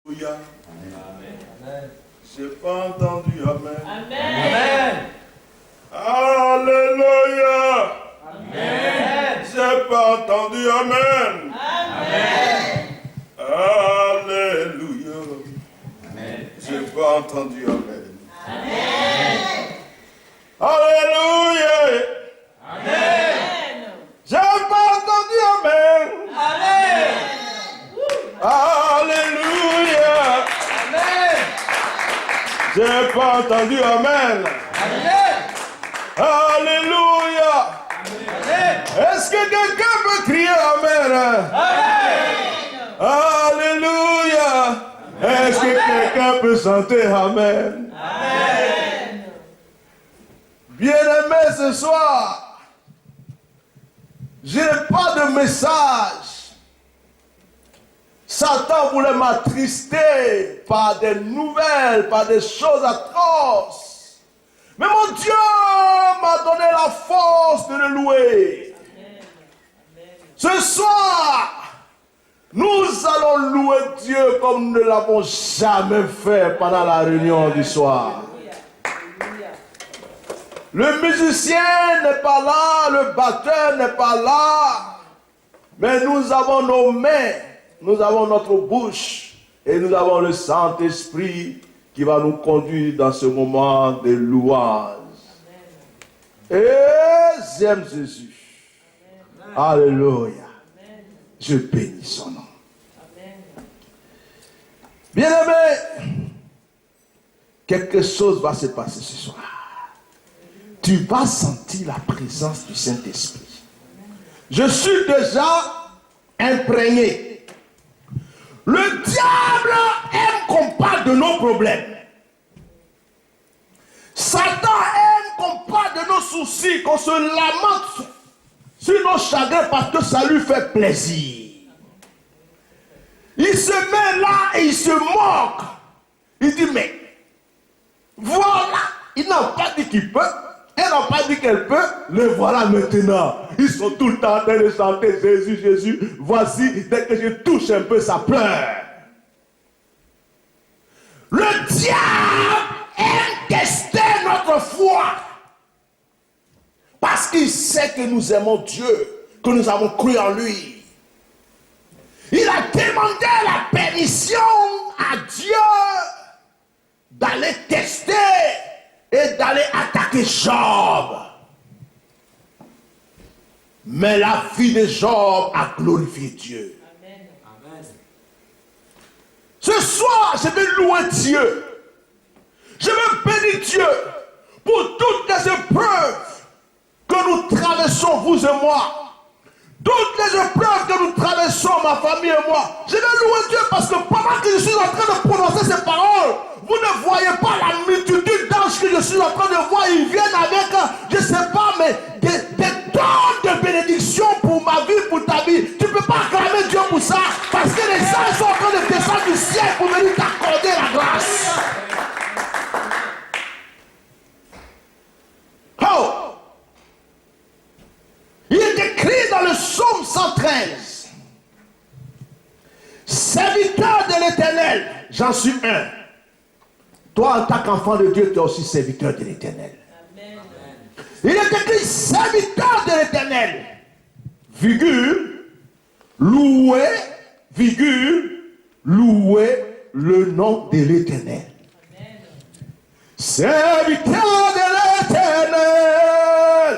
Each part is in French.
Alléluia. Amen. J'ai pas entendu Amen. Amen. Alléluia. Amen. J'ai pas entendu Amen. Amen. Alléluia. Amen. J'ai pas entendu Amen. Amen. Alléluia. Amen. J'ai pas entendu Amen. Amen. Alléluia. Amen. J'ai pas entendu Amen. Amen. Alléluia. Amen. Est-ce que quelqu'un peut crier Amen? Alléluia. Est-ce que quelqu'un peut chanter Amen? Amen. Bien-aimé, ce soir, je n'ai pas de message. Satan voulait m'attrister par des nouvelles, par des choses atroces. Mais mon Dieu m'a donné la force de le louer. Ce soir, nous allons louer Dieu comme nous ne l'avons jamais fait pendant la réunion du soir. Le musicien n'est pas là, le batteur n'est pas là, mais nous avons nos mains, nous avons notre bouche et nous avons le Saint-Esprit qui va nous conduire dans ce moment de louange. Et j'aime Jésus. Alléluia. Je bénis son nom. Bien-aimé, quelque chose va se passer ce soir. Tu vas sentir la présence du Saint-Esprit. Je suis déjà imprégné. Le diable aime qu'on parle de nos problèmes. Satan aime qu'on parle de nos soucis, qu'on se lamente sur nos chagrins parce que ça lui fait plaisir. Il se met là et il se moque. Il dit, mais voilà, il n'a pas dit qu'il peut. Elle n'a pas dit qu'elle peut, le voilà maintenant. Ils sont tout le temps en train de chanter Jésus, Jésus. Voici, dès que je touche un peu, ça pleure. Le diable aime tester notre foi. Parce qu'il sait que nous aimons Dieu, que nous avons cru en lui. Il a demandé la permission à Dieu d'aller tester et d'aller attaquer Job. Mais la vie de Job a glorifié Dieu. Amen. Ce soir, je vais louer Dieu. Je vais bénir Dieu pour toutes les épreuves que nous traversons, vous et moi. Toutes les épreuves que nous traversons, ma famille et moi. Je vais louer Dieu parce que pendant que je suis en train de prononcer ces paroles, vous ne voyez pas la multitude d'anges que je suis en train de voir. Ils viennent avec, je ne sais pas, mais des dons de bénédiction pour ma vie, pour ta vie. Tu ne peux pas acclamer Dieu pour ça. Parce que les anges sont en train de descendre du ciel pour venir t'accorder la grâce. Oh! Il est écrit dans le psaume 113. Serviteur de l'Éternel, j'en suis un. Toi, en tant qu'enfant de Dieu, tu es aussi serviteur de l'Éternel. Il est écrit serviteur de l'Éternel, virgule, louer, virgule, louer le nom de l'Éternel. Serviteur de l'Éternel,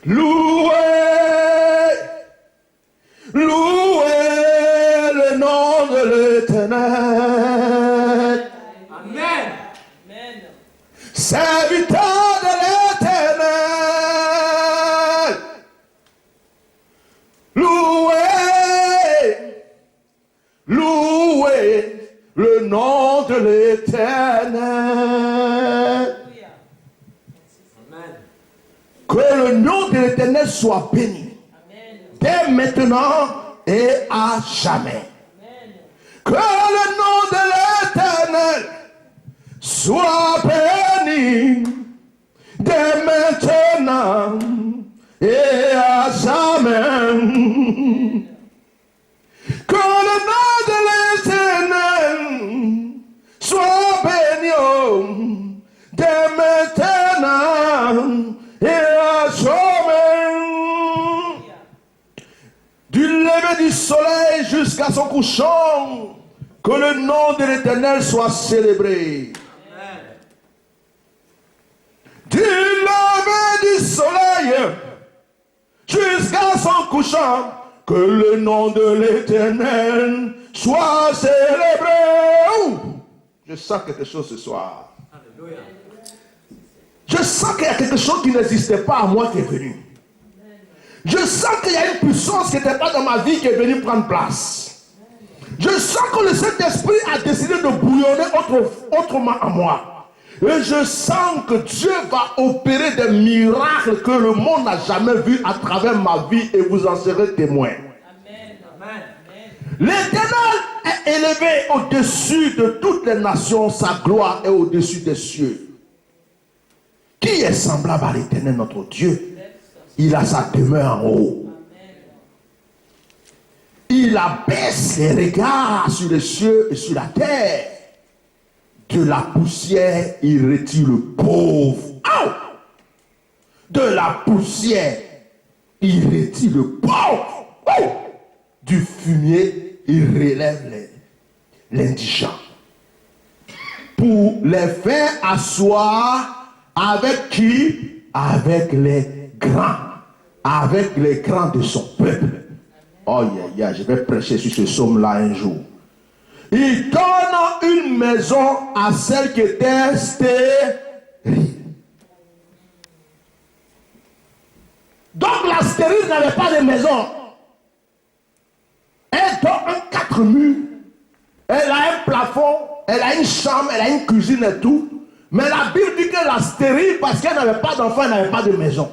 louer, louer le nom de l'Éternel. Amen. Serviteur de l'Éternel, louer, louer le nom de l'Éternel. Que le nom de l'Éternel soit béni. Amen. Dès maintenant et à jamais. Amen. Que le nom de l'Éternel soit béni. Dès maintenant et à jamais. Que le nom lever du soleil jusqu'à son couchant, que le nom de l'Éternel soit célébré. Du lever du soleil jusqu'à son couchant, que le nom de l'Éternel soit célébré. Je sens quelque chose ce soir. Alléluia. Je sens qu'il y a quelque chose qui n'existait pas à moi qui est venu. Je sens qu'il y a une puissance qui n'était pas dans ma vie qui est venue prendre place. Je sens que le Saint-Esprit a décidé de bouillonner autrement à moi. Et je sens que Dieu va opérer des miracles que le monde n'a jamais vus à travers ma vie et vous en serez témoins. Amen. L'Éternel est élevé au-dessus de toutes les nations, sa gloire est au-dessus des cieux. Qui est semblable à l'Éternel notre Dieu? Il a sa demeure en haut. Il abaisse les regards sur les cieux et sur la terre. De la poussière, il retire le pauvre. Oh! De la poussière, il retire le pauvre. Oh! Du fumier, il relève l'indigent. Pour les faire asseoir avec qui? Avec les grands. Avec les grands de son peuple. Oh yeah, je vais prêcher sur ce psaume-là un jour. Il donne une maison à celle qui était stérile. Donc la stérile n'avait pas de maison. Elle donne un 4 murs. Elle a un plafond, elle a une chambre, elle a une cuisine et tout. Mais la Bible dit que la stérile, parce qu'elle n'avait pas d'enfant, elle n'avait pas de maison.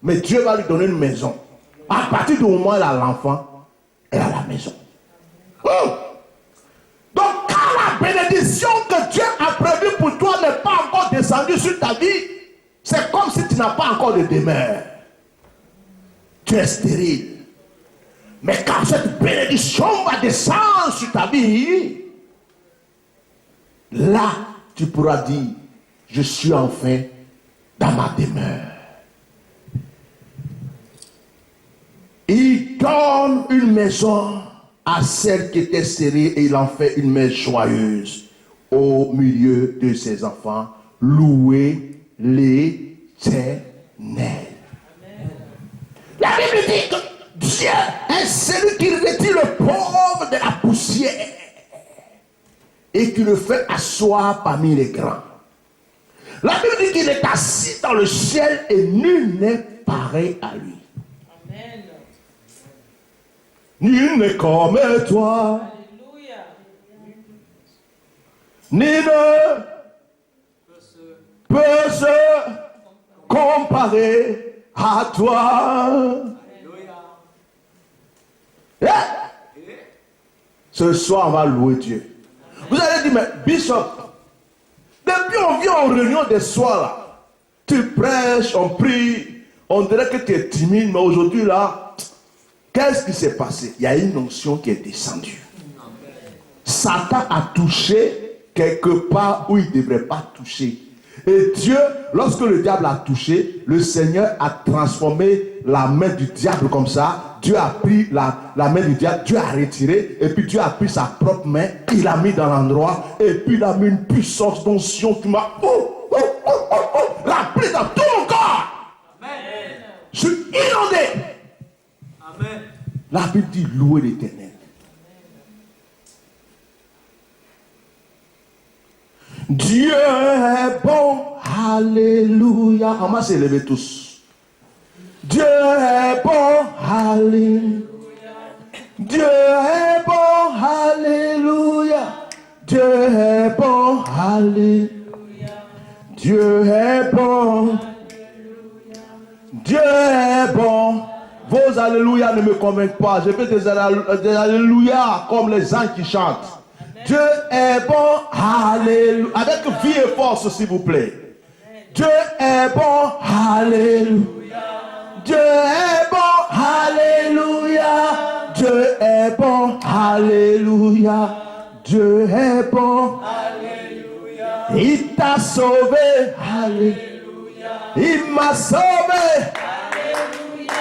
Mais Dieu va lui donner une maison. À partir du moment où elle a l'enfant, elle a la maison. Donc quand la bénédiction que Dieu a prévue pour toi n'est pas encore descendue sur ta vie, c'est comme si tu n'as pas encore de demeure. Tu es stérile. Mais quand cette bénédiction va descendre sur ta vie, là, tu pourras dire, je suis enfin dans ma demeure. Il donne une maison à celle qui était stérile et il en fait une maison joyeuse au milieu de ses enfants. Louez l'Éternel. La Bible dit que Dieu est celui qui retire le pauvre de la poussière et qui le fait asseoir parmi les grands. La Bible dit qu'il est assis dans le ciel et nul n'est pareil à lui. Amen. Nul n'est comme toi. Alléluia. Ni ne peut se comparer à toi. Ce soir, on va louer Dieu. Vous allez dire, mais Bishop, depuis on vient en réunion des soirs là, tu prêches, on prie, on dirait que tu es timide, mais aujourd'hui là, qu'est-ce qui s'est passé? Il y a une onction qui est descendue. Satan a touché quelque part où il ne devrait pas toucher. Et Dieu, lorsque le diable a touché, le Seigneur a transformé la main du diable comme ça. Dieu a pris la main du diable, Dieu a retiré, et puis Dieu a pris sa propre main, il l'a mis dans l'endroit, et puis il a mis une puissance d'onction qui m'a rempli dans tout mon corps. Amen. Je suis inondé. Amen. La Bible dit louer l'Éternel. Dieu est bon, alléluia. On va s'élever tous. Dieu est bon, alléluia. Dieu est bon, alléluia. Dieu est bon, alléluia. Dieu est bon. Dieu est bon. Vos alléluia ne me convainquent pas. Je fais des alléluia comme les gens qui chantent. Dieu est bon, alléluia. Avec vie et force, s'il vous plaît. Dieu est bon, alléluia. Dieu est bon, alléluia. Dieu est bon, alléluia. Dieu est bon, alléluia. Il t'a sauvé, alléluia. Il m'a sauvé, alléluia.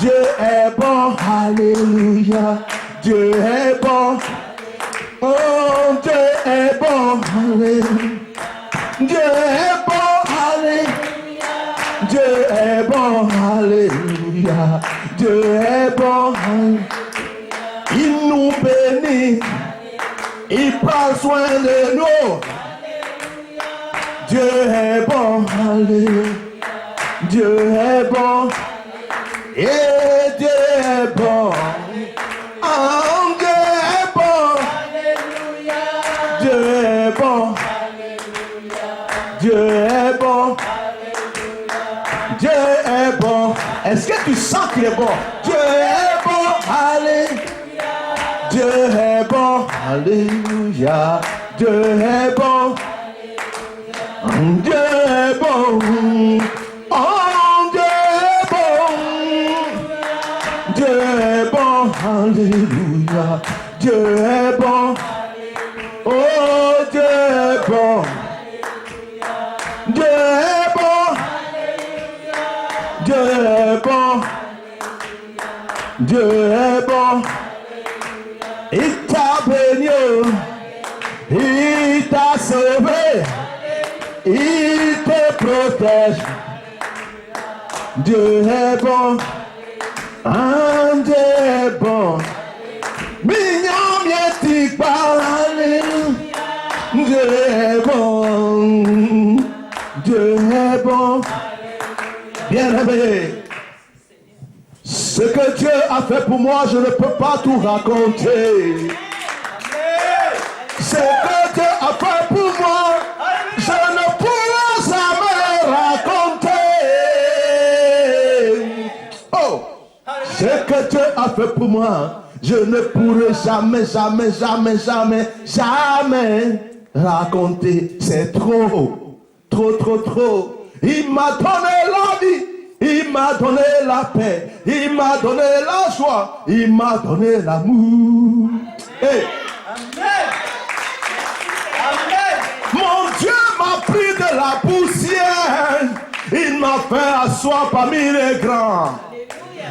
Dieu est bon, alléluia. Dieu est bon. Oh, Dieu est bon, alléluia. Dieu est bon, alléluia. Dieu est bon, alléluia. Dieu est bon, alléluia. Il nous bénit. Il prend soin de nous. Dieu est bon, alléluia. Dieu est bon. Et Dieu est bon. Oh, Dieu est bon. Dieu est bon. Dieu est bon. Dieu est bon. Est-ce que tu sens qu'il est bon? Dieu est bon. Alléluia. Dieu est bon. Alléluia. Dieu est bon. Dieu est bon. Oh, Dieu est bon. Dieu est bon. Alléluia. Dieu est bon. Oh, Dieu est bon. Dieu est bon. Dieu est bon. Dieu est bon. Il t'a béni. Il t'a sauvé. Il te protège. Dieu est bon. Dieu est bon. Mignon, miette, parle. Dieu est bon. Dieu est bon. Bien-aimé, ce que Dieu a fait pour moi, je ne peux pas tout raconter. Ce que Dieu a fait pour moi, je ne pourrai jamais raconter. Oh, ce que Dieu a fait pour moi, je ne pourrai jamais raconter. C'est trop. Il m'a donné la vie, il m'a donné la paix, il m'a donné la joie, il m'a donné l'amour. Hey. Mon Dieu m'a pris de la poussière, il m'a fait asseoir parmi les grands.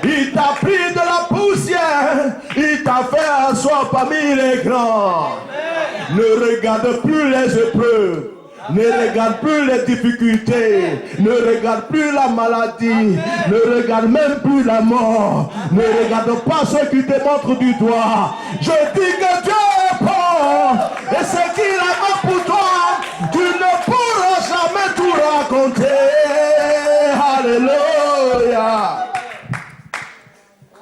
Il t'a pris de la poussière, il t'a fait asseoir parmi les grands. Ne regarde plus les épreuves. Ne regarde plus les difficultés, ne regarde plus la maladie, ne regarde même plus la mort, ne regarde pas ceux qui te montrent du doigt. Je dis que Dieu est bon, et ce qu'il a fait pour toi, tu ne pourras jamais tout raconter. Alléluia.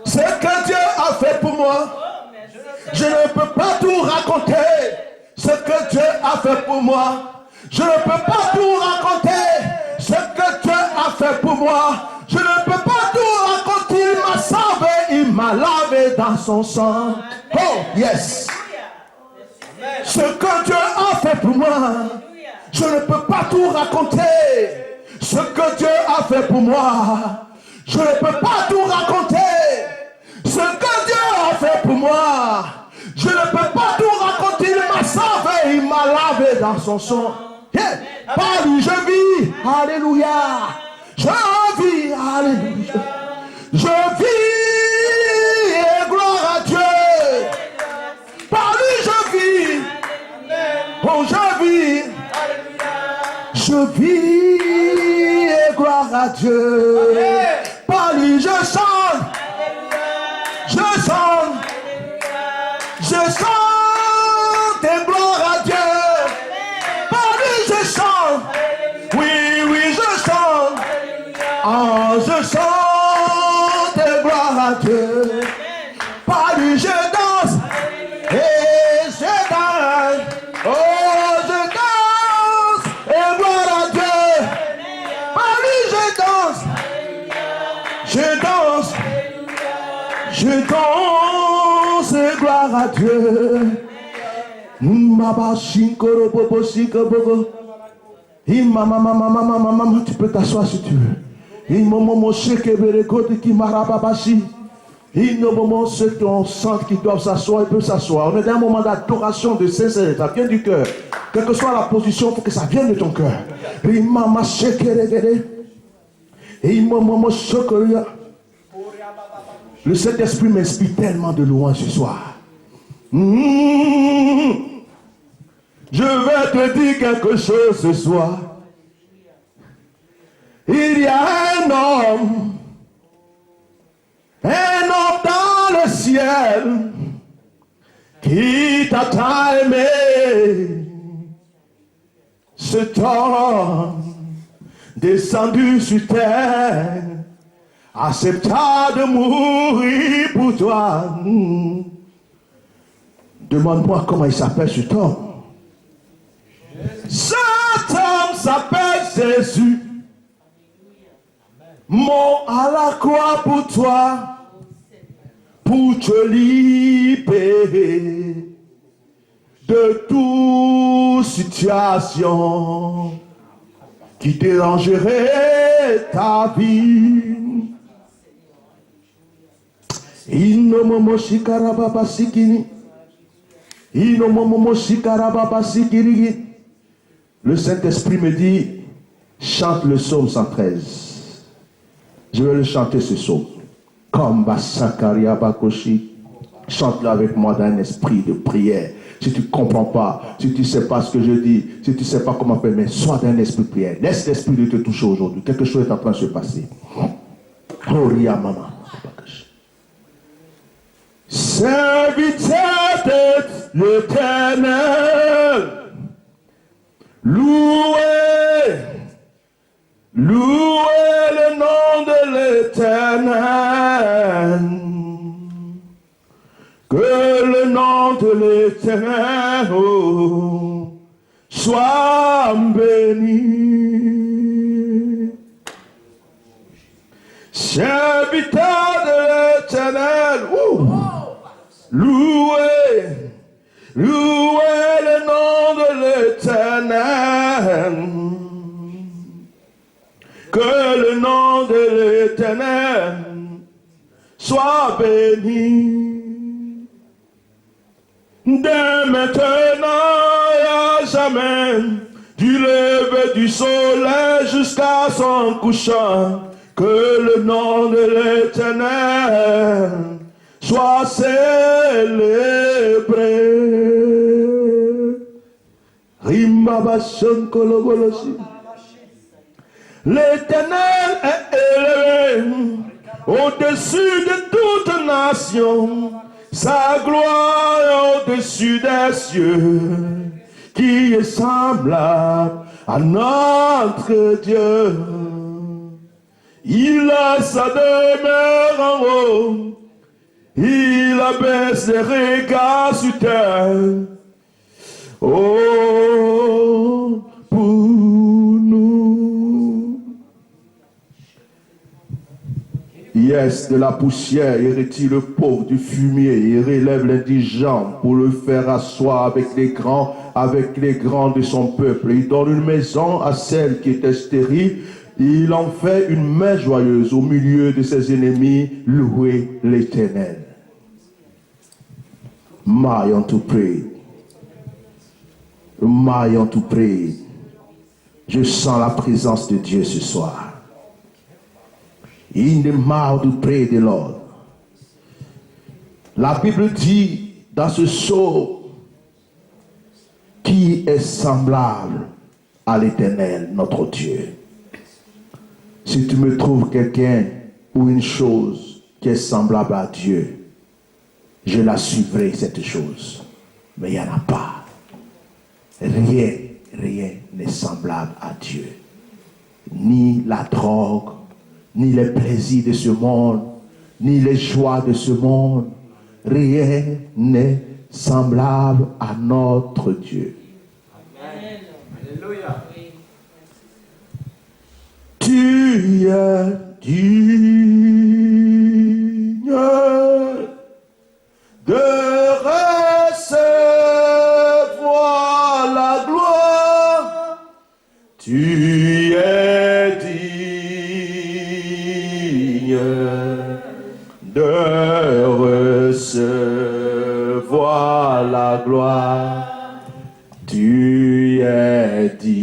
Ce que Dieu a fait pour moi, je ne peux pas tout raconter. Ce que Dieu a fait pour moi, je ne peux pas tout raconter. Ce que Dieu a fait pour moi, je ne peux pas tout raconter. Il m'a sauvé, il m'a lavé dans son sang. Oh, yes. Ce que Dieu a fait pour moi, je ne peux pas tout raconter. Ce que Dieu a fait pour moi, je ne peux pas tout raconter. Ce que Dieu a fait pour moi, je ne peux pas tout raconter. Il m'a sauvé, il m'a lavé dans son sang. Yeah. Par lui je vis, alléluia. Je vis, alléluia. Je vis et gloire à Dieu. Par lui je vis. Oh, je vis. Je vis et gloire à Dieu. Par lui je chante. Je chante. Je chante et gloire à Dieu. Oui, je chante. Oh, je chante et gloire à Dieu. Par lui je danse. Et je danse. Oh, je danse et gloire à Dieu. Par lui je danse. Je danse. Je danse et gloire à Dieu. Tu peux t'asseoir si tu veux. Ceux qui ont sentent qu'ils doivent s'asseoir, ils peuvent s'asseoir. On est dans un moment d'adoration, de sincérité. Ça vient du cœur. Quelle que soit la position, il faut que ça vienne de ton cœur. Le Saint-Esprit m'inspire tellement de louanges ce soir. Je vais te dire quelque chose ce soir. Il y a un homme dans le ciel qui t'a tant aimé. Cet homme descendu sur terre accepta de mourir pour toi. Demande-moi comment il s'appelle cet homme. Cet homme s'appelle Jésus. Mort à la croix pour toi, pour te libérer de toute situation qui dérangerait ta vie. Le Saint-Esprit me dit, chante le psaume 113. Je vais le chanter ce psaume. Comme Basakaria Bakoshi. Chante-le avec moi dans un esprit de prière. Si tu ne comprends pas, si tu ne sais pas ce que je dis, si tu ne sais pas comment faire, mais sois dans un esprit de prière. Laisse l'esprit de te toucher aujourd'hui. Quelque chose est en train de se passer. Oh, Ria Maman. Serviteur de l'Éternel, louez le nom de l'Éternel. Que le nom de l'Éternel soit béni. Serviteur de l'Éternel, louez le nom de l'Éternel. Que le nom de l'Éternel soit béni. Dès maintenant et à jamais, du lever du soleil jusqu'à son couchant, que le nom de l'Éternel soit célébré. Rimbabashon kolobolosi. L'Éternel est élevé au-dessus de toute nation. Sa gloire est au-dessus des cieux, qui est semblable à notre Dieu. Il a sa demeure en haut, il abaisse les regards sur terre. Oh, pour nous. Yes, de la poussière, il retire le pauvre du fumier, il relève l'indigent pour le faire asseoir avec les grands de son peuple. Il donne une maison à celle qui était stérile. Il en fait une main joyeuse au milieu de ses ennemis. Louez l'Éternel. Maillons to pray. Maillons to pray. Je sens la présence de Dieu ce soir. In the mouth to pray the Lord. La Bible dit dans ce psaume, qui est semblable à l'Éternel, notre Dieu. Si tu me trouves quelqu'un ou une chose qui est semblable à Dieu, je la suivrai cette chose. Mais il n'y en a pas. Rien n'est semblable à Dieu. Ni la drogue, ni les plaisirs de ce monde, ni les joies de ce monde. Rien n'est semblable à notre Dieu. Amen. Alléluia. Tu es digne de recevoir la gloire. Tu es digne de recevoir la gloire. Tu es digne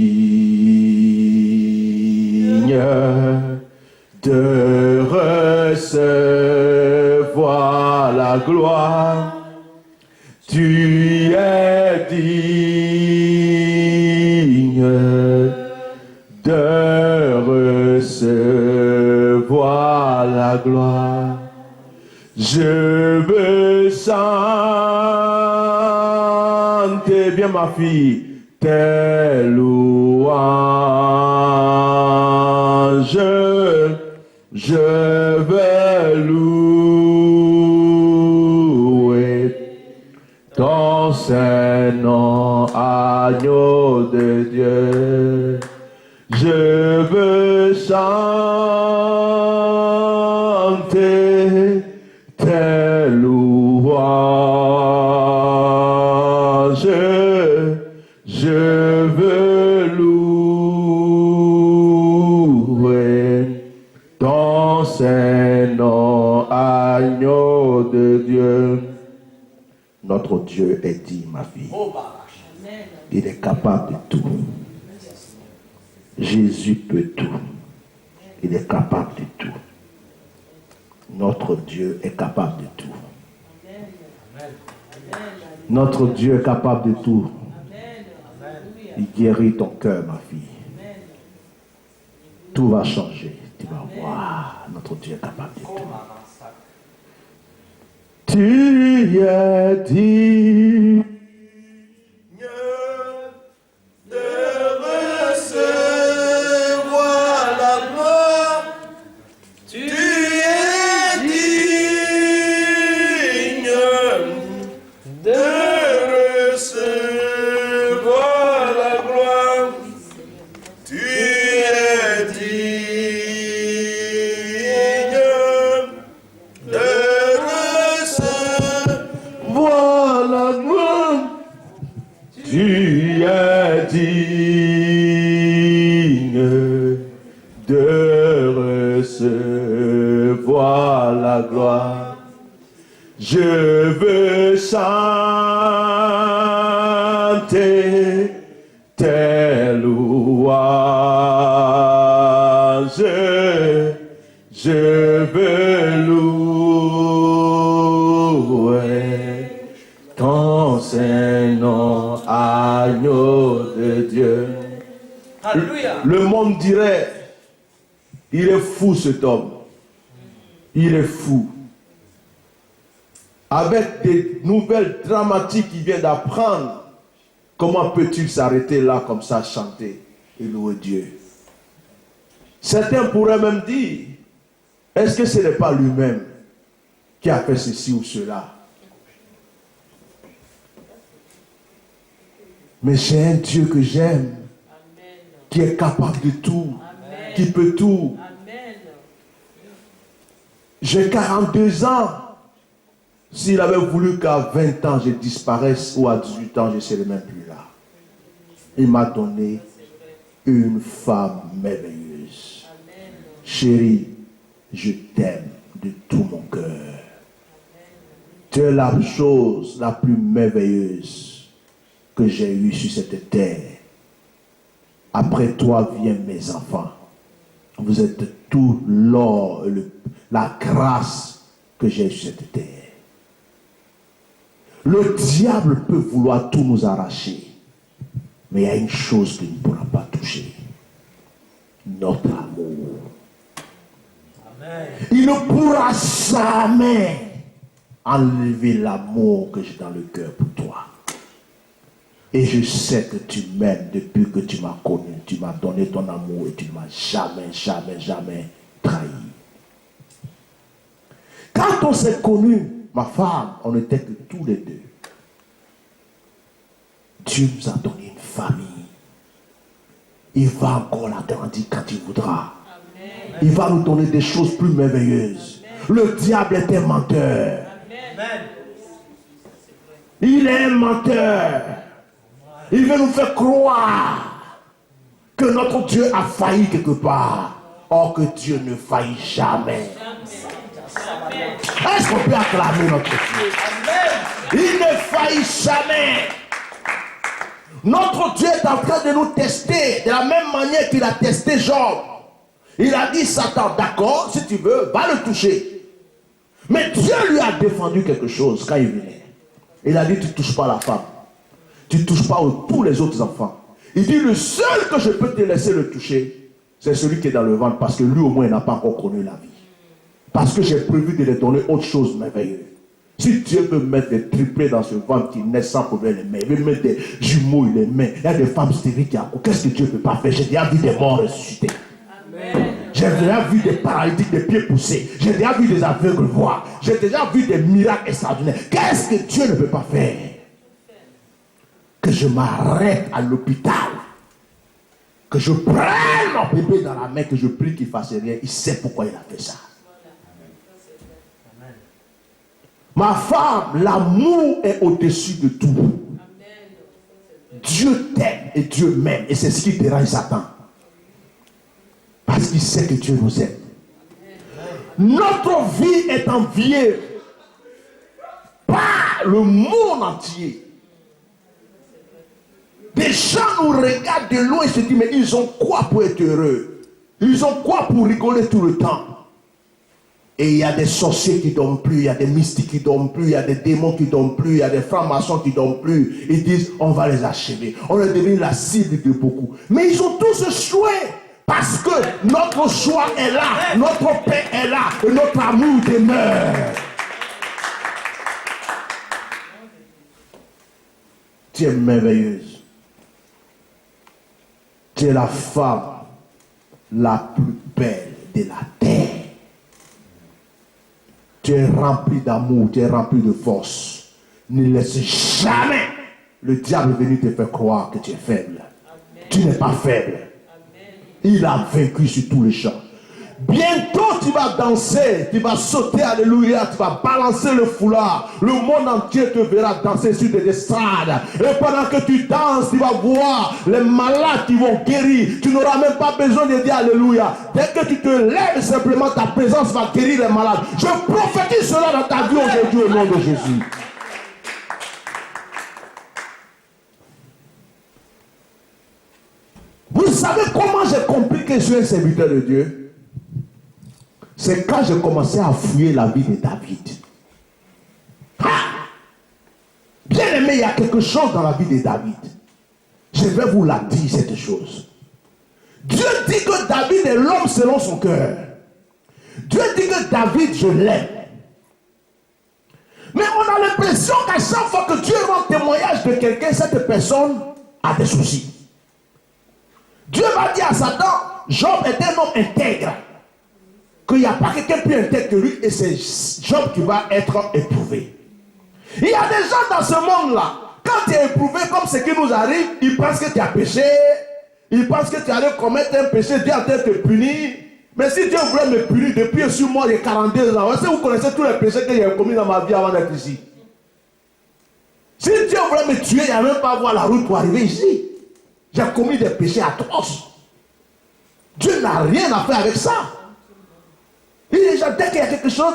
de recevoir la gloire. Tu es digne de recevoir la gloire. Je veux chanter, bien ma fille, tes louanges. Je veux louer ton Saint-Nom, agneau de Dieu. Je veux chanter tes louanges. Je veux louer ton Saint-Nom, agneau de Dieu. Notre Dieu est dit, ma fille. Il est capable de tout. Jésus peut tout. Il est capable de tout. Notre Dieu est capable de tout. Notre Dieu est capable de tout. Il guérit ton cœur, ma fille. Tout va changer. Tu vas voir. Notre Dieu est capable de tout. Tu es digne de recevoir la gloire. Tu es digne de recevoir la gloire. Tu es digne de recevoir la gloire. Tu es digne de recevoir la gloire. Je veux chanter tes louanges. Je veux louer ton Saint-Nom, agneau de Dieu. Alléluia. Le monde dirait, il est fou cet homme. Il est fou. Avec des nouvelles dramatiques qu'il vient d'apprendre, comment peut-il s'arrêter là comme ça, chanter et louer Dieu? Certains pourraient même dire, est-ce que ce n'est pas lui-même qui a fait ceci ou cela? Mais j'ai un Dieu que j'aime, qui est capable de tout, qui peut tout. J'ai 42 ans. S'il avait voulu qu'à 20 ans je disparaisse ou à 18 ans je ne serais même plus là. Il m'a donné une femme merveilleuse. Chérie, je t'aime de tout mon cœur. Tu es la chose la plus merveilleuse que j'ai eue sur cette terre. Après toi viennent mes enfants. Vous êtes tout l'or, la grâce que j'ai sur cette terre. Le diable peut vouloir tout nous arracher. Mais il y a une chose qu'il ne pourra pas toucher. Notre amour. Amen. Il ne pourra jamais enlever l'amour que j'ai dans le cœur pour toi. Et je sais que tu m'aimes depuis que tu m'as connu. Tu m'as donné ton amour et tu ne m'as jamais, jamais, jamais trahi. Quand on s'est connu, ma femme, on n'était que tous les deux. Dieu nous a donné une famille. Il va encore l'agrandir quand il voudra. Amen. Il va nous donner des choses plus merveilleuses. Amen. Le diable est un menteur. Amen. Il est un menteur. Il veut nous faire croire que notre Dieu a failli quelque part. Or que Dieu ne faillit jamais. Est-ce qu'on peut acclamer notre Dieu? Il ne faillit jamais. Notre Dieu est en train de nous tester de la même manière qu'il a testé Job. Il a dit, Satan, d'accord, si tu veux, va le toucher. Mais Dieu lui a défendu quelque chose quand il venait. Il a dit, tu ne touches pas la femme. Tu ne touches pas tous les autres enfants. Il dit, le seul que je peux te laisser le toucher, c'est celui qui est dans le ventre, parce que lui au moins n'a pas encore connu la vie. Parce que j'ai prévu de lui donner autre chose merveilleuse. Si Dieu veut mettre des triplés dans ce ventre qui naissent sans problème les mains, il veut mettre des jumeaux les mains, il y a des femmes stériles qui accouchent. Qu'est-ce que Dieu ne peut pas faire? J'ai déjà vu des morts ressuscités. J'ai déjà vu des paralytiques, des pieds poussés. J'ai déjà vu des aveugles voir. J'ai déjà vu des miracles extraordinaires. Qu'est-ce que Dieu ne peut pas faire? Que je m'arrête à l'hôpital, que je prenne mon bébé dans la main, que je prie qu'il ne fasse rien. Il sait pourquoi il a fait ça. Ma femme, l'amour est au-dessus de tout. Dieu t'aime et Dieu m'aime. Et c'est ce qui dérange Satan. Parce qu'il sait que Dieu nous aime. Notre vie est enviée par le monde entier. Des gens nous regardent de loin et se disent, mais ils ont quoi pour être heureux? Ils ont quoi pour rigoler tout le temps? Et il y a des sorciers qui ne dorment plus, il y a des mystiques qui ne dorment plus, il y a des démons qui ne dorment plus, il y a des francs-maçons qui ne dorment plus. Ils disent, on va les achever. On est devenu la cible de beaucoup. Mais ils ont tous échoué. Parce que notre choix est là, notre paix est là, et notre amour demeure. Tu es merveilleuse. Tu es la femme la plus belle de la terre. Tu es rempli d'amour, tu es rempli de force. Ne laisse jamais le diable venir te faire croire que tu es faible. Amen. Tu n'es pas faible. Amen. Il a vaincu sur tous les champs. Bientôt tu vas danser, tu vas sauter, alléluia, tu vas balancer le foulard. Le monde entier te verra danser sur des estrades. Et pendant que tu danses, tu vas voir les malades qui vont guérir. Tu n'auras même pas besoin de dire alléluia. Dès que tu te lèves, simplement ta présence va guérir les malades. Je prophétise cela dans ta vie aujourd'hui au nom de Jésus. Vous savez comment j'ai compris que je suis un serviteur de Dieu? C'est quand j'ai commencé à fouiller la vie de David. Bien aimé, il y a quelque chose dans la vie de David. Je vais vous la dire, cette chose. Dieu dit que David est l'homme selon son cœur. Dieu dit que David, je l'aime. Mais on a l'impression qu'à chaque fois que Dieu rend témoignage de quelqu'un, cette personne a des soucis. Dieu va dire à Satan, Job est un homme intègre. Qu'il n'y a pas quelqu'un plus intègre que lui et c'est Job qui va être éprouvé. Il y a des gens dans ce monde-là, quand tu es éprouvé comme ce qui nous arrive, ils pensent que tu as péché, ils pensent que tu allais commettre un péché, Dieu est en train de te punir. Mais si Dieu voulait me punir depuis je suis mort il y a 42 ans, est-ce que vous connaissez tous les péchés que j'ai commis dans ma vie avant d'être ici? Si Dieu voulait me tuer, il n'y a même pas à voir la route pour arriver ici. J'ai commis des péchés atroces. Dieu n'a rien à faire avec ça. Il est déjà, dès qu'il y a quelque chose,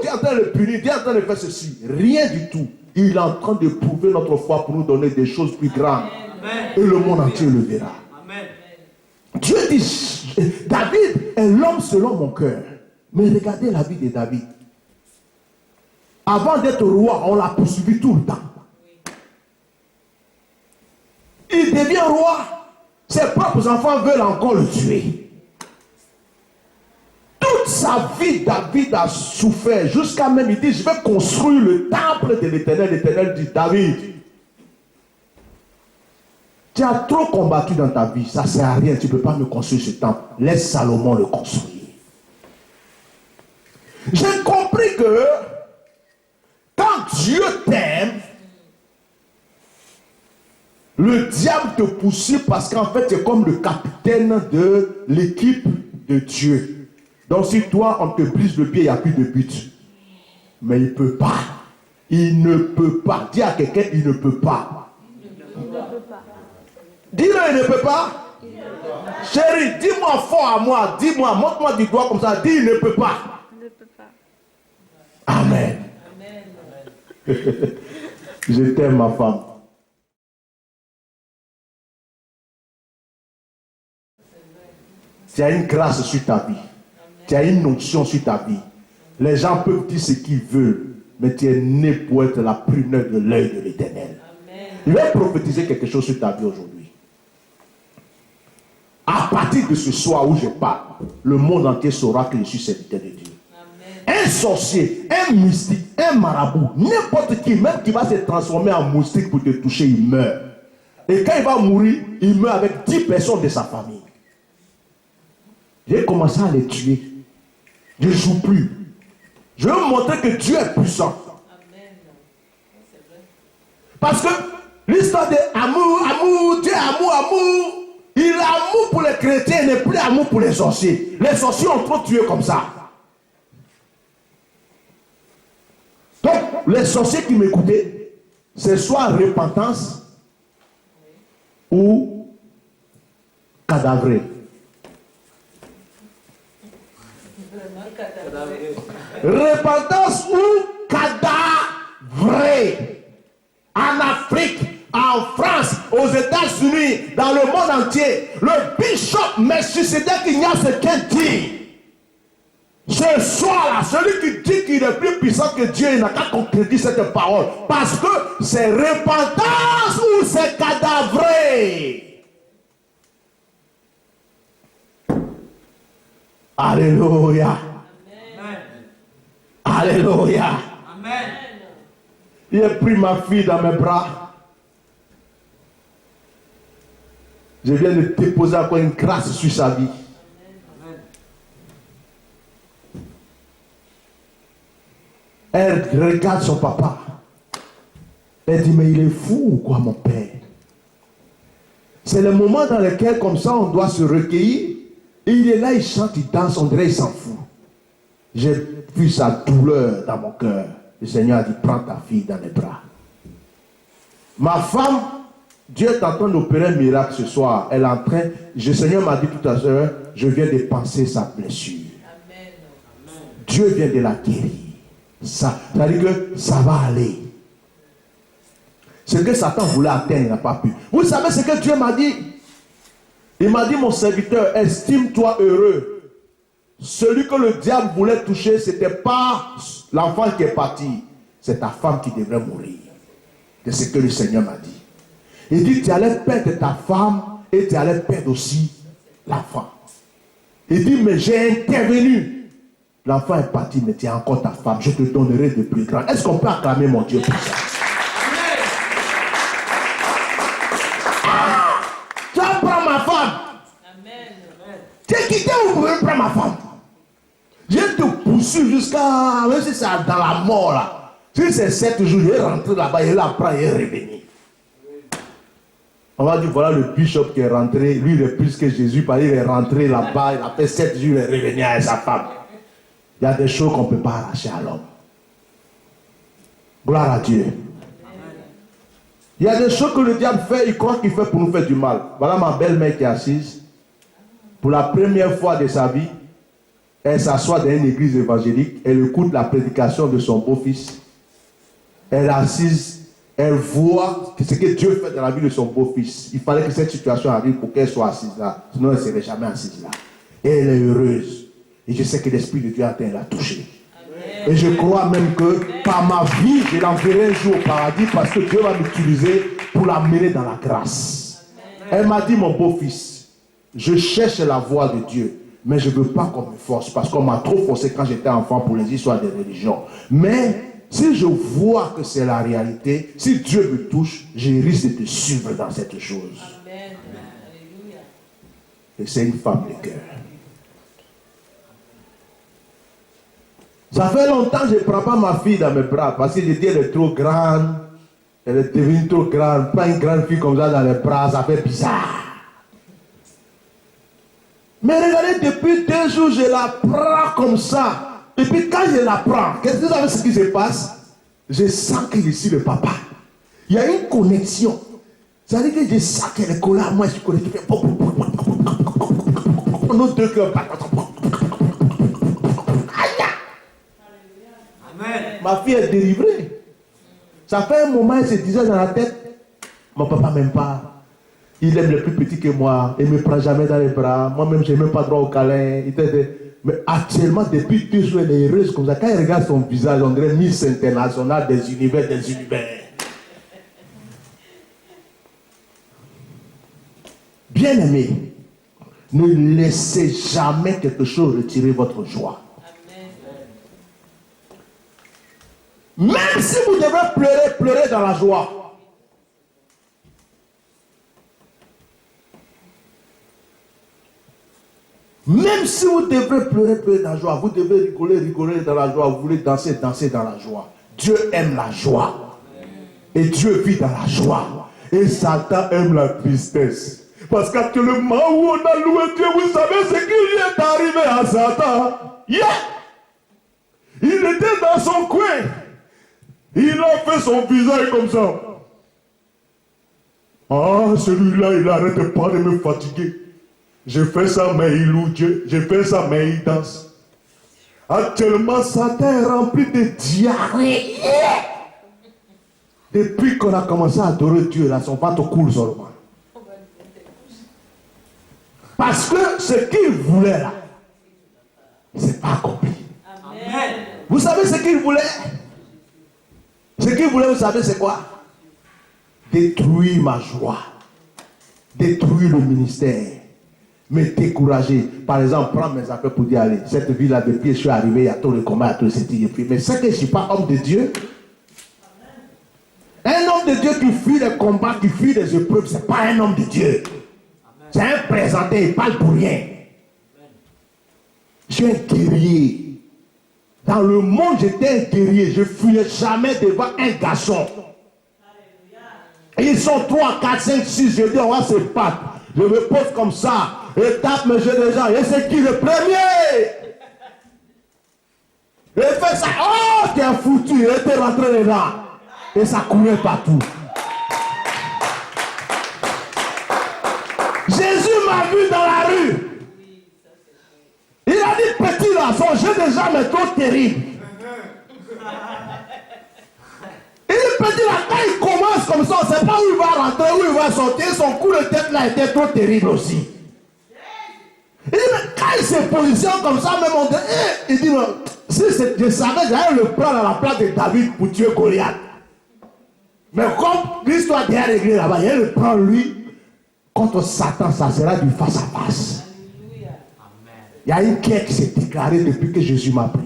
Dieu est en train de le punir, Dieu est en train de faire ceci. Rien du tout. Il est en train de prouver notre foi pour nous donner des choses plus grandes. Amen. Et le monde entier le verra. Amen. Dieu dit, David est l'homme selon mon cœur. Mais regardez la vie de David. Avant d'être roi, on l'a poursuivi tout le temps. Il devient roi. Ses propres enfants veulent encore le tuer. Toute sa vie, David a souffert. Jusqu'à même, il dit, je vais construire le temple de l'Éternel. L'Éternel dit, David, tu as trop combattu dans ta vie. Ça ne sert à rien. Tu ne peux pas me construire ce temple. Laisse Salomon le construire. J'ai compris que quand Dieu t'aime, le diable te poursuit parce qu'en fait, c'est comme le capitaine de l'équipe de Dieu. Donc si toi, on te brise le pied, il n'y a plus de but. Mais il ne peut pas. Il ne peut pas. Dis à quelqu'un, il ne peut pas. Dis-le, il ne peut pas. Chérie, dis-moi fort à moi. Dis-moi, montre-moi du doigt comme ça. Dis, il ne peut pas. Il ne peut pas. Amen. Amen. Je t'aime, ma femme. Tu as une grâce sur ta vie. Tu as une notion sur ta vie. Les gens peuvent dire ce qu'ils veulent, mais tu es né pour être la prunelle de l'œil de l'Éternel. Je vais prophétiser quelque chose sur ta vie aujourd'hui. À partir de ce soir où je parle, le monde entier saura que je suis serviteur de Dieu. Amen. Un sorcier, un mystique, un marabout, n'importe qui, même qui va se transformer en moustique pour te toucher, il meurt. Et quand il va mourir, il meurt avec 10 personnes de sa famille. J'ai commencé à les tuer. Je ne joue plus. Je veux montrer que Dieu est puissant. Amen. Parce que l'histoire de amour, Dieu est amour. Il a amour pour les chrétiens, il n'est plus amour pour les sorciers. Les sorciers ont trop tué comme ça. Donc, les sorciers qui m'écoutaient, c'est soit repentance ou cadavré. Repentance ou cadavré. En Afrique, en France, aux États-Unis, dans le monde entier, le bishop Melchisedec Ignace qu'un dit. Ce soir-là, celui qui dit qu'il est plus puissant que Dieu, il n'a qu'à concrétiser cette parole. Parce que c'est repentance ou c'est cadavré. Alléluia. Amen. Alléluia. Amen. Il a pris ma fille dans mes bras. Je viens de déposer encore une grâce sur sa vie. Elle regarde son papa. Elle dit, mais il est fou ou quoi, mon père? C'est le moment dans lequel, comme ça, on doit se recueillir. Et il est là, il chante, il danse, on dirait, il s'en fout. J'ai vu sa douleur dans mon cœur. Le Seigneur a dit, prends ta fille dans les bras. Ma femme, Dieu est en train d'opérer un miracle ce soir. Elle est en train, le Seigneur m'a dit tout à l'heure, je viens de panser sa blessure. Amen. Dieu vient de la guérir. Ça veut dire que ça va aller. Ce que Satan voulait atteindre, il n'a pas pu. Vous savez ce que Dieu m'a dit? Il m'a dit, mon serviteur, estime-toi heureux. Celui que le diable voulait toucher, ce n'était pas l'enfant qui est parti. C'est ta femme qui devrait mourir. C'est ce que le Seigneur m'a dit. Il dit, tu allais perdre ta femme et tu allais perdre aussi l'enfant. Il dit, mais j'ai intervenu. L'enfant est parti, mais tu as encore ta femme. Je te donnerai de plus grand. Est-ce qu'on peut acclamer mon Dieu pour ça? Ah, tu vas prendre ma femme. Amen. Tu es quitté ou vous pouvez prendre ma femme? Je te poursuis jusqu'à, même si c'est dans la mort là. Si c'est 7 jours, il est rentré là-bas, il la prend et il est revenu. On va dire, voilà le bishop qui est rentré. Lui, il est plus que Jésus, parce qu'il est rentré là-bas, il a fait 7 jours, il est revenu avec sa femme. Il y a des choses qu'on ne peut pas arracher à l'homme. Gloire à Dieu. Il y a des choses que le diable fait, il croit qu'il fait pour nous faire du mal. Voilà ma belle-mère qui est assise. Pour la première fois de sa vie, elle s'assoit dans une église évangélique, elle écoute la prédication de son beau-fils. Elle est assise, elle voit ce que Dieu fait dans la vie de son beau-fils. Il fallait que cette situation arrive pour qu'elle soit assise là. Sinon, elle ne serait jamais assise là. Et elle est heureuse. Et je sais que l'Esprit de Dieu a la touché. Et je crois même que par ma vie, je l'enverrai un jour au paradis parce que Dieu va m'utiliser pour l'amener dans la grâce. Elle m'a dit, mon beau-fils, je cherche la voie de Dieu, mais je ne veux pas qu'on me force parce qu'on m'a trop forcé quand j'étais enfant pour les histoires de religion. Mais si je vois que c'est la réalité, si Dieu me touche, je risque de te suivre dans cette chose. Amen. Et c'est une femme de cœur. Ça fait longtemps que je ne prends pas ma fille dans mes bras parce que je dis elle est trop grande. Elle est devenue trop grande. Pas une grande fille comme ça dans les bras, ça fait bizarre. Mais regardez, depuis 2 jours, je la prends comme ça. Et puis quand je la prends, qu'est-ce que vous savez ce qui se passe? Je sens que je suis le papa. Il y a une connexion. Ça veut dire que je sens qu'elle est collée à moi, je suis connecté. Nos deux cœurs. Ma fille est délivrée. Ça fait un moment, elle se disait dans la tête, mon papa m'aime pas. Il aime le plus petit que moi. Il ne me prend jamais dans les bras. Moi-même, je n'ai même pas droit au câlin. Mais actuellement, depuis 2 jours, elle est heureuse comme ça. Quand elle regarde son visage, on dirait Miss International des univers, des univers. Bien-aimés, ne laissez jamais quelque chose retirer votre joie. Même si vous devez pleurer, pleurez dans la joie. Même si vous devez pleurer, pleurer dans la joie, vous devez rigoler, rigoler dans la joie, vous voulez danser, danser dans la joie. Dieu aime la joie. Et Dieu vit dans la joie. Et Satan aime la tristesse. Parce qu'actuellement où on a loué Dieu, vous savez ce qui lui est arrivé à Satan. Yeah. Il était dans son coin. Il a fait son visage comme ça. Ah, celui-là, il n'arrête pas de me fatiguer. Je fais ça, mais il loue Dieu. Je fais ça, mais il danse. Actuellement, Satan est rempli de diarrhée. Depuis qu'on a commencé à adorer Dieu, là, son ventre coule seulement. Parce que ce qu'il voulait là, c'est pas accompli. Amen. Vous savez ce qu'il voulait? Ce qu'il voulait, vous savez, c'est quoi? Détruire ma joie. Détruire le ministère. Me décourager. Par exemple, prendre mes affaires pour dire, allez, cette vie-là, depuis que je suis arrivé, il y a tout le combat, il y a tout le c'était. Mais c'est que je ne suis pas homme de Dieu. Un homme de Dieu qui fuit les combats, qui fuit les épreuves, ce n'est pas un homme de Dieu. C'est un présenté, il parle pour rien. Je suis un guerrier. Dans le monde, j'étais un guerrier. Je ne fuyais jamais devant un garçon. Et ils sont 3, 4, 5, 6. Je dis, on va se battre. Je me pose comme ça. Et tape mes jeux de gens. Et c'est qui le premier? Et fait ça. Oh, tu es foutu. Il était rentré dedans. Et ça courait partout. Jésus m'a vu dans la rue. Il a dit, petit là, son jeu de jambes est trop terrible. Il dit, petit là, quand il commence comme ça, on ne sait pas où il va rentrer, où il va sortir. Son coup de tête là était trop terrible aussi. Il dit, mais quand il se positionne comme ça, même on dit, il dit, si je savais, j'allais le prendre à la place de David pour tuer Goliath. Mais comme l'histoire derrière l'église là-bas, il le prend lui contre Satan, ça sera du face à face. Il y a une quête qui s'est déclarée depuis que Jésus m'a pris.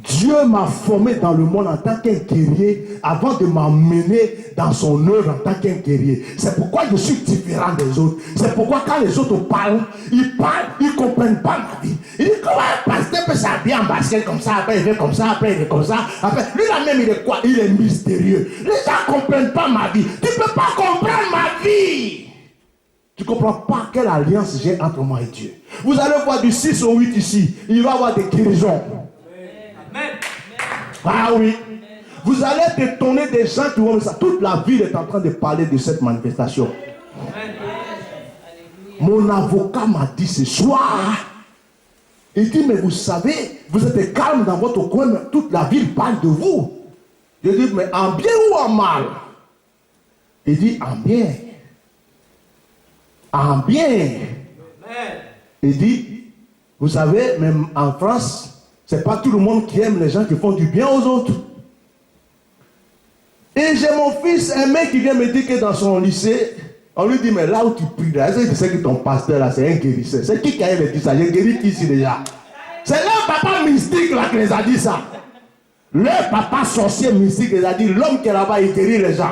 Dieu m'a formé dans le monde en tant qu'un guerrier avant de m'emmener dans son œuvre en tant qu'un guerrier. C'est pourquoi je suis différent des autres. C'est pourquoi quand les autres parlent, ils ne comprennent pas ma vie. Ils disent comment un pasteur peut s'habiller en basket comme ça, après il fait comme ça, après il fait comme ça. Après, lui là même il est quoi? Il est mystérieux. Les gens ne comprennent pas ma vie. Tu ne peux pas comprendre ma vie. Tu ne comprends pas quelle alliance j'ai entre moi et Dieu. Vous allez voir du 6 au 8 ici. Il va y avoir des guérisons. Amen. Ah oui. Amen. Vous allez être étonné des gens qui vont ça. Toute la ville est en train de parler de cette manifestation. Amen. Mon avocat m'a dit ce soir. Il dit, mais vous savez, vous êtes calme dans votre coin, mais toute la ville parle de vous. Je dis, mais en bien ou en mal? Il dit, en bien. En bien. Amen. Il dit, vous savez, même en France, c'est pas tout le monde qui aime les gens qui font du bien aux autres. Et j'ai mon fils, un mec qui vient me dire que dans son lycée, on lui dit, mais là où tu pries, là, est-ce que tu sais que ton pasteur là, c'est un guérisseur? C'est qui a dit ça? J'ai guéri qui ici déjà? C'est leur papa mystique là qui les a dit ça. Leur papa sorcier mystique les a dit, l'homme qui est là-bas, il guérit les gens.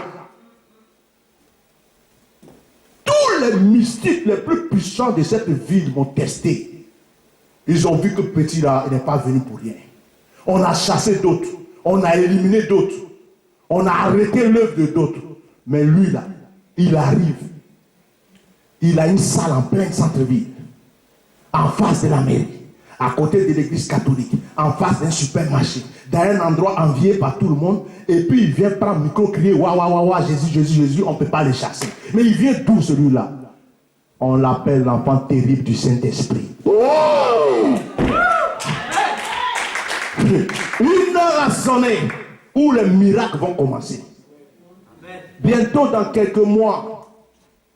Tous les mystiques les plus puissants de cette ville m'ont testé. Ils ont vu que petit là, il n'est pas venu pour rien. On a chassé d'autres. On a éliminé d'autres. On a arrêté l'œuvre de d'autres. Mais lui là, il arrive. Il a une salle en plein centre-ville. En face de la mairie. À côté de l'église catholique. En face d'un supermarché. Dans un endroit envié par tout le monde. Et puis il vient prendre le micro, crier waouh, waouh, waouh, Jésus, Jésus, Jésus. On ne peut pas le chasser. Mais il vient d'où celui-là? On l'appelle l'enfant terrible du Saint-Esprit. Oh! Une heure a sonné où les miracles vont commencer. Bientôt, dans quelques mois,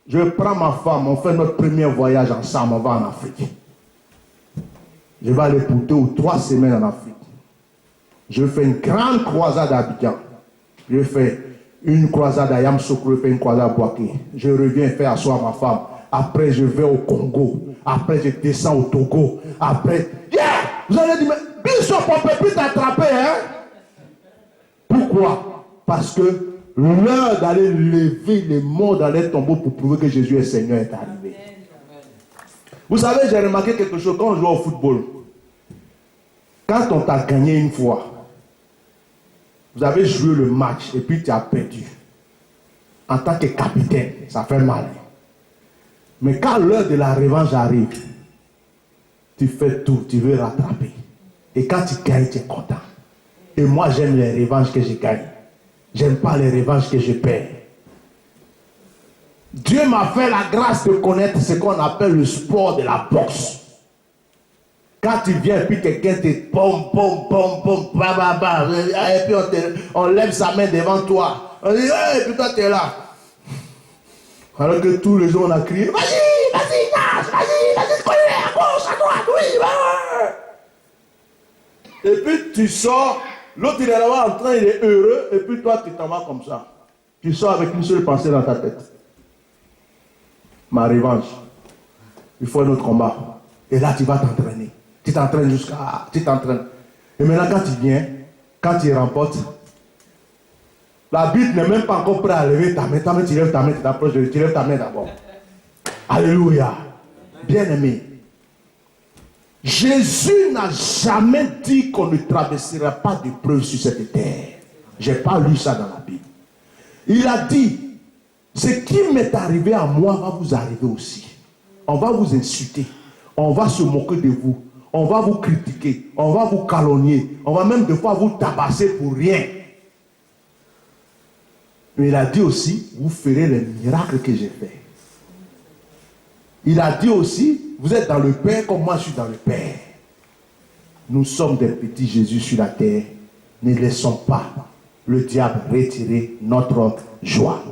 Je prends ma femme, on fait notre premier voyage ensemble, on va en Afrique. Je vais aller pour 2 ou 3 semaines en Afrique. Je fais une grande croisade à Abidjan. Je fais une croisade à Yamoussoukro, je fais une croisade à Boaké. Je reviens faire asseoir ma femme. Après, je vais au Congo. Après, je descends au Togo. Après, vous allez dire, mais Bishop, on ne peut plus t'attraper, hein? Pourquoi? Parce que l'heure d'aller lever les morts dans les tombeaux pour prouver que Jésus est Seigneur est arrivé. Vous savez, j'ai remarqué quelque chose quand on joue au football. Quand on t'a gagné une fois, vous avez joué le match et puis tu as perdu. En tant que capitaine, ça fait mal. Mais quand l'heure de la revanche arrive, tu fais tout, tu veux rattraper. Et quand tu gagnes, tu es content. Et moi, j'aime les revanches que je gagne. J'aime pas les revanches que je perds. Dieu m'a fait la grâce de connaître ce qu'on appelle le sport de la boxe. Quand tu viens et puis quelqu'un te pom, bah, bah, bah, et puis on lève sa main devant toi. On dit, hey, et puis toi tu es là. Alors que tous les jours on a crié, vas-y, connais à gauche, à droite, oui, ouais. Et puis tu sors, l'autre il est là-bas en train, il est heureux, et puis toi tu t'en vas comme ça. Tu sors avec une seule pensée dans ta tête. Ma revanche. Il faut un autre combat. Et là tu vas t'entraîner. Tu t'entraînes jusqu'à... Tu t'entraînes. Et maintenant quand tu viens, quand tu remportes, la bite n'est même pas encore prête à lever ta main. Ta main, tu lèves ta main, tu t'approches, tu lèves ta main d'abord. Alléluia. Bien-aimé. Jésus n'a jamais dit qu'on ne traversera pas d'épreuves sur cette terre. Je n'ai pas lu ça dans la Bible. Il a dit, ce qui m'est arrivé à moi va vous arriver aussi. On va vous insulter. On va se moquer de vous. On va vous critiquer. On va vous calomnier. On va même des fois vous tabasser pour rien. Mais il a dit aussi, vous ferez les miracles que j'ai faits. Il a dit aussi, vous êtes dans le Père comme moi je suis dans le Père. Nous sommes des petits Jésus sur la terre. Ne laissons pas le diable retirer notre joie.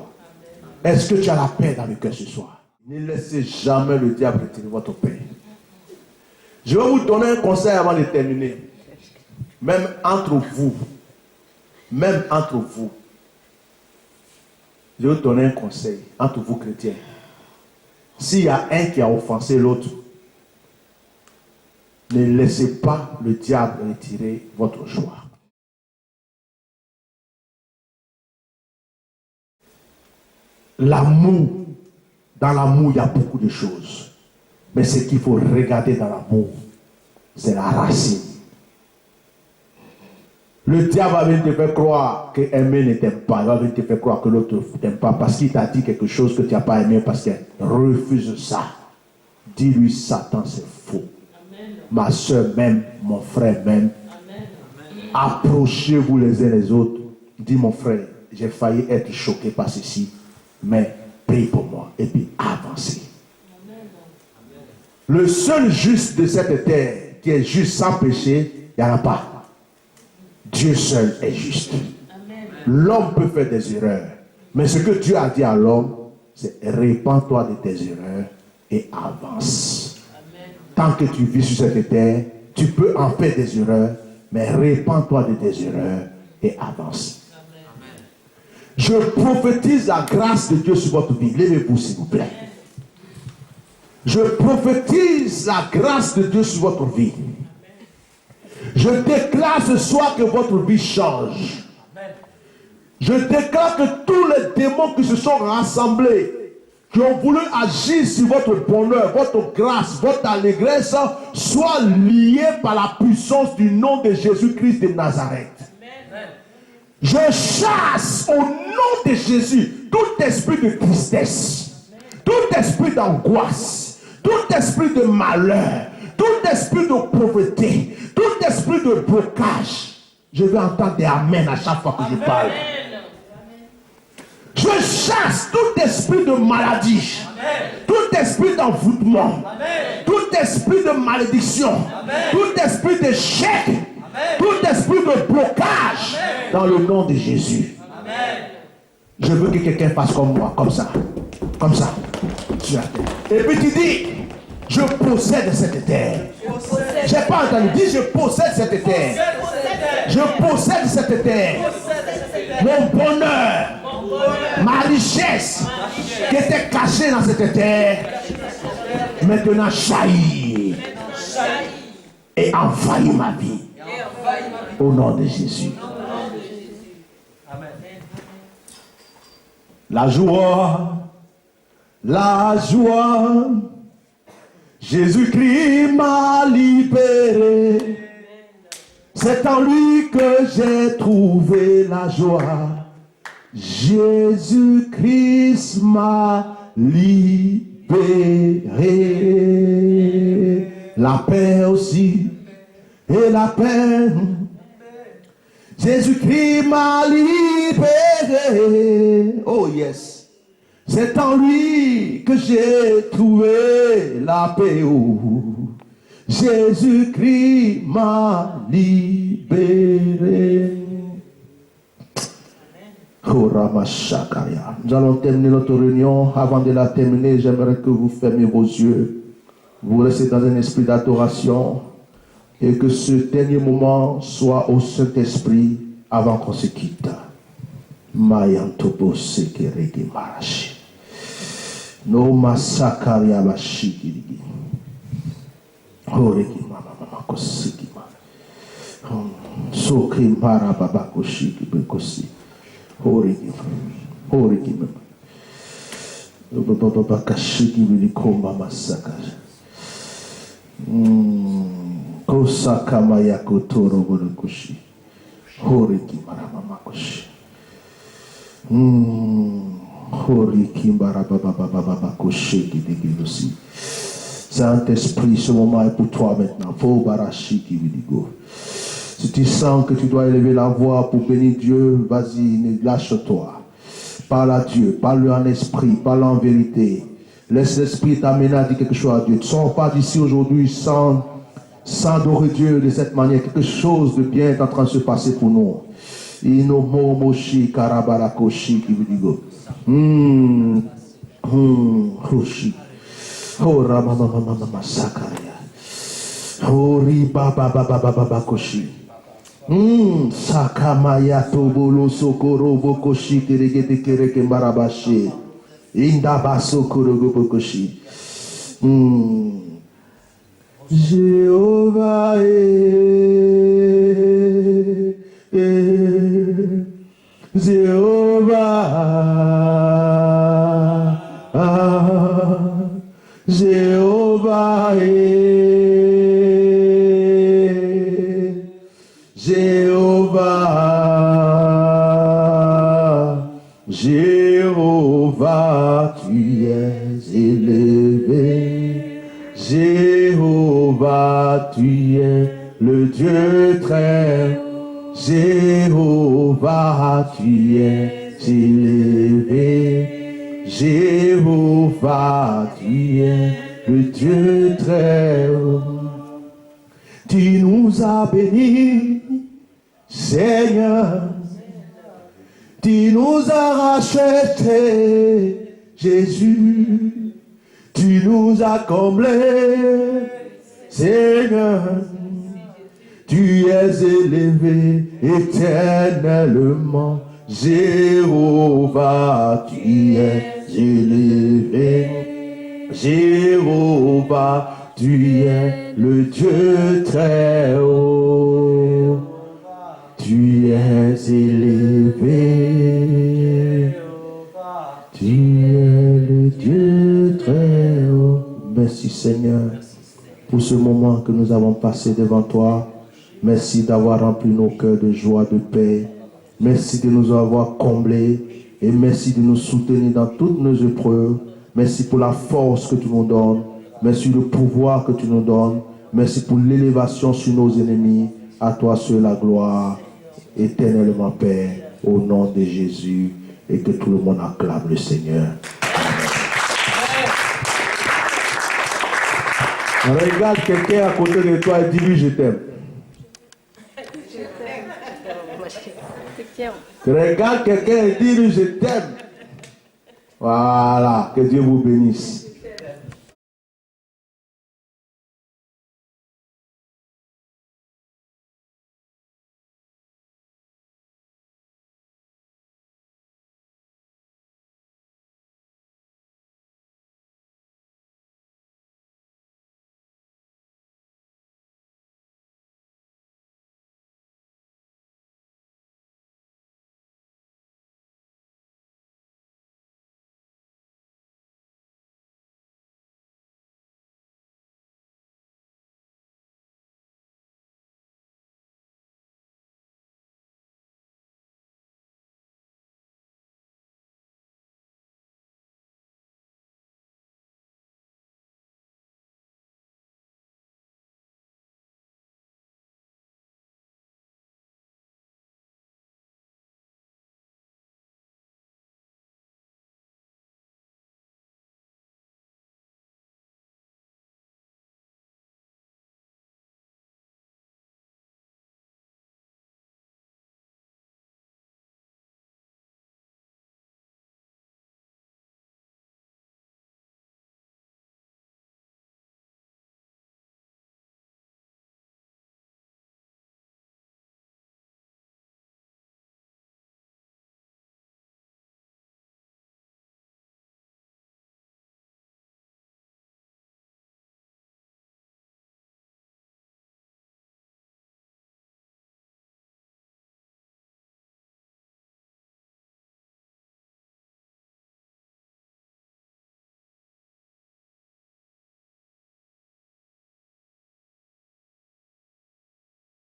Est-ce que tu as la paix dans le cœur ce soir? Ne laissez jamais le diable retirer votre paix. Je vais vous donner un conseil avant de terminer. Même entre vous, je vais vous donner un conseil entre vous chrétiens. S'il y a un qui a offensé l'autre, ne laissez pas le diable retirer votre joie. L'amour, dans l'amour, il y a beaucoup de choses. Mais ce qu'il faut regarder dans l'amour, c'est la racine. Le diable va venir te faire croire que aimer ne t'aime pas. Il va venir te faire croire que l'autre ne t'aime pas parce qu'il t'a dit quelque chose que tu n'as pas aimé, parce qu'elle refuse ça. Dis-lui, Satan, c'est faux. Amen. Ma soeur m'aime, mon frère m'aime. Approchez-vous les uns les autres. Dis, mon frère, j'ai failli être choqué par ceci, mais prie pour moi et puis avancez. Le seul juste de cette terre qui est juste sans péché, il n'y en a pas. Dieu seul est juste. L'homme peut faire des erreurs. Mais ce que Dieu a dit à l'homme, c'est répands-toi de tes erreurs et avance. Amen. Tant que tu vis sur cette terre, tu peux en faire des erreurs, mais répands-toi de tes erreurs et avance. Amen. Je prophétise la grâce de Dieu sur votre vie. Levez-vous s'il vous plaît. Je prophétise la grâce de Dieu sur votre vie. Je déclare ce soir que votre vie change. Je déclare que tous les démons qui se sont rassemblés, qui ont voulu agir sur votre bonheur, votre grâce, votre allégresse, soient liés par la puissance du nom de Jésus-Christ de Nazareth. Je chasse au nom de Jésus tout esprit de tristesse, tout esprit d'angoisse, tout esprit de malheur, tout esprit de pauvreté, tout esprit de blocage. Je vais entendre des amen à chaque fois que je parle. Je chasse tout esprit de maladie, tout esprit d'envoûtement, tout esprit de malédiction, tout esprit d'échec, tout esprit de blocage dans le nom de Jésus. Je veux que quelqu'un fasse comme moi, comme ça, comme ça. sur la terre. Et puis tu dis, je possède cette terre. Je n'ai pas entendu. Dis, je possède cette terre. Je possède cette terre. Mon bonheur, ma richesse qui était cachée dans cette terre, maintenant jaillit et envahit ma vie. Au nom de Jésus. La joie, Jésus-Christ m'a libéré. C'est en lui que j'ai trouvé la joie. Jésus-Christ m'a libéré. La paix aussi et la peine. Jésus-Christ m'a libéré. Oh yes. C'est en lui que j'ai trouvé la paix. Oh. Jésus-Christ m'a libéré. Oh, Ramashakaya. Nous allons terminer notre réunion. Avant de la terminer, j'aimerais que vous fermiez vos yeux. Vous restez dans un esprit d'adoration. Et que ce dernier moment soit au Saint-Esprit avant qu'on se quitte. Mayantobo sekereke marashi. No masakaria bashikiri. Horeki mama mama kosiki mama. Sokri mara baba koshiki bekosi. Horeki mama. Baba kashiki bilikoma masakaja. Kosakama yakotoro borukushi. Horiki maramamakoshi. Horiki barabababababakoshi kidigilosi. Saint-Esprit, ce moment est pour toi maintenant. Fo barashi kidigo. Si tu sens que tu dois élever la voix pour bénir Dieu, vas-y, ne lâche-toi. Parle à Dieu, parle en esprit, parle en vérité. Laisse l'esprit t'amener à dire quelque chose à Dieu. Ne sors pas d'ici aujourd'hui sans adorer Dieu de cette manière. Quelque chose de bien est en train de se passer pour nous. Inomo moshi karabarakoshi kibidigo. Hoshi. Oh ramamamamama sakaria. Hori baba koshi. Sakamaya tobolo sokoro bokoshi keregete kereke marabashi. Indabaso korogo bokoshi. Jéhovah Jéhovah Jéhovah, tu es élevé. Jéhovah, tu es le Dieu très haut. Jéhovah, tu es élevé. Jéhovah, tu es le Dieu très haut. Tu nous as bénis, Seigneur. Tu nous as rachetés, Jésus. Tu nous as comblés, Seigneur. Tu es élevé éternellement. Jéhovah, tu es élevé. Jéhovah, tu es le Dieu très haut. Tu es élevé. Tu es le Dieu très haut. Merci Seigneur pour ce moment que nous avons passé devant toi. Merci d'avoir rempli nos cœurs de joie, de paix. Merci de nous avoir comblés et merci de nous soutenir dans toutes nos épreuves. Merci pour la force que tu nous donnes. Merci pour le pouvoir que tu nous donnes. Merci pour l'élévation sur nos ennemis. À toi seul la gloire, éternellement Père, au nom de Jésus, et que tout le monde acclame le Seigneur. Amen. Regarde quelqu'un à côté de toi et dis-lui je t'aime. Regarde quelqu'un et dis-lui je t'aime. Voilà, que Dieu vous bénisse.